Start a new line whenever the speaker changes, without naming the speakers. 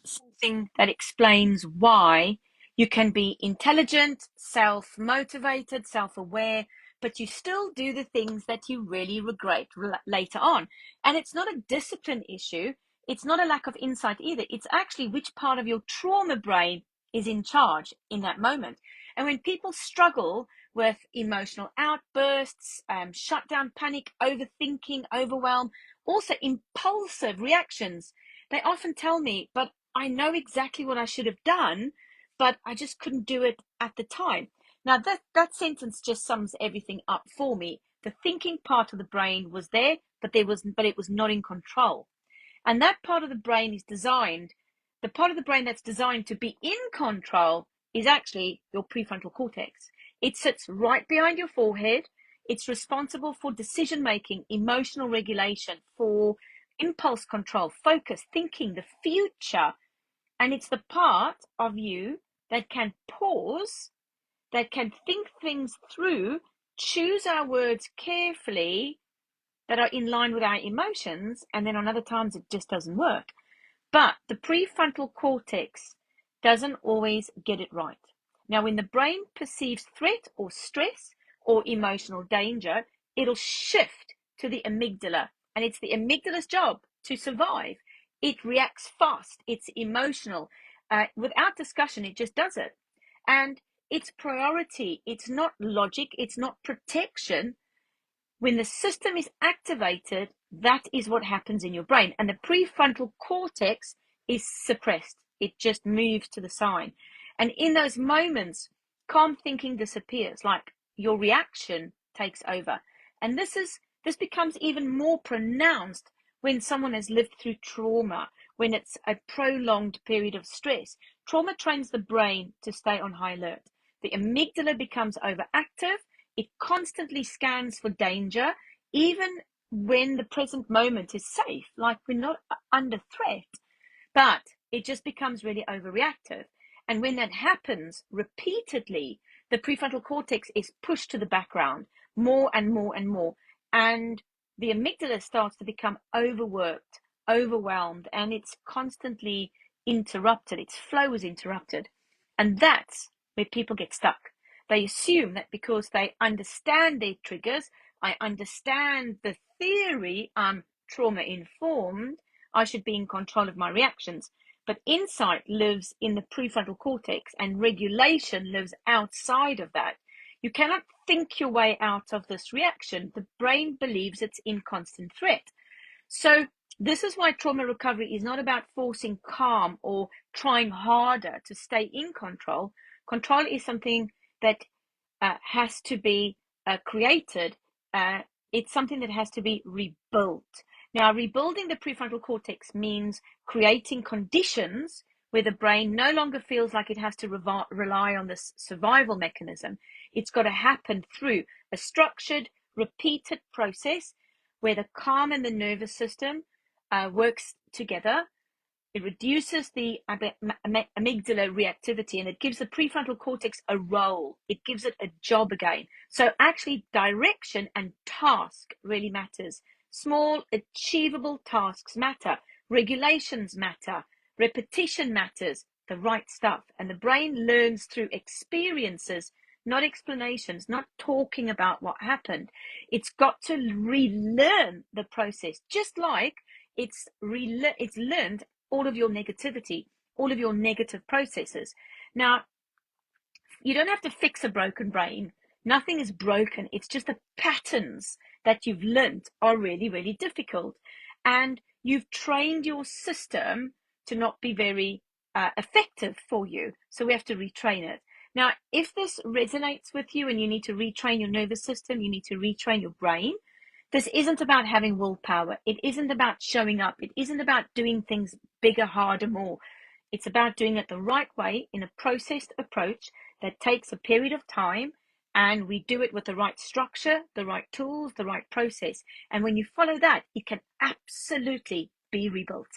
something that explains why you can be intelligent, self-motivated, self-aware, but you still do the things that you really regret later on. And it's not a discipline issue. It's not a lack of insight either. It's actually which part of your trauma brain is in charge in that moment. And when people struggle with emotional outbursts, shutdown, panic, overthinking, overwhelm, also impulsive reactions, they often tell me, but I know exactly what I should have done, but I just couldn't do it at the time. Now that sentence just sums everything up for me. The thinking part of the brain was there, but it was not in control. And that part of the brain is designed, the part of the brain that's designed to be in control is actually your prefrontal cortex. It sits right behind your forehead. It's responsible for decision making, emotional regulation, for impulse control, focus, thinking, the future. And it's the part of you that can pause, that can think things through, choose our words carefully, that are in line with our emotions, and then on other times it just doesn't work. But the prefrontal cortex doesn't always get it right. Now, when the brain perceives threat or stress or emotional danger, it'll shift to the amygdala, and it's the amygdala's job to survive. It reacts fast, it's emotional. Without discussion, it just does it. And it's priority, it's not logic, it's not protection. When the system is activated, that is what happens in your brain. And the prefrontal cortex is suppressed. It just moves to the side. And in those moments, calm thinking disappears, like your reaction takes over. And this becomes even more pronounced when someone has lived through trauma, when it's a prolonged period of stress. Trauma trains the brain to stay on high alert. The amygdala becomes overactive. It constantly scans for danger, even when the present moment is safe, like we're not under threat, but it just becomes really overreactive. And when that happens repeatedly, the prefrontal cortex is pushed to the background more and more and more. And the amygdala starts to become overworked, overwhelmed, and it's constantly interrupted. Its flow is interrupted. And that's where people get stuck. They assume that because they understand their triggers, I understand the theory, I'm trauma informed, I should be in control of my reactions. But insight lives in the prefrontal cortex, and regulation lives outside of that. You cannot think your way out of this reaction. The brain believes it's in constant threat. So this is why trauma recovery is not about forcing calm or trying harder to stay in control. Control is something that has to be created. It's something that has to be rebuilt. Now, rebuilding the prefrontal cortex means creating conditions where the brain no longer feels like it has to rely on this survival mechanism. It's got to happen through a structured, repeated process where the calm and the nervous system works together. It reduces the amygdala reactivity, and it gives the prefrontal cortex a role. It gives it a job again. So actually direction and task really matters. Small achievable tasks matter. Regulations matter. Repetition matters. The right stuff. And the brain learns through experiences, not explanations, not talking about what happened. It's got to relearn the process, just like it's learned all of your negativity, all of your negative processes. Now, you don't have to fix a broken brain. Nothing is broken. It's just the patterns that you've learned are really, really difficult. And you've trained your system to not be very effective for you. So we have to retrain it. Now, if this resonates with you and you need to retrain your nervous system, you need to retrain your brain, this isn't about having willpower. It isn't about showing up. It isn't about doing things bigger, harder, more. It's about doing it the right way in a processed approach that takes a period of time, and we do it with the right structure, the right tools, the right process. And when you follow that, it can absolutely be rebuilt.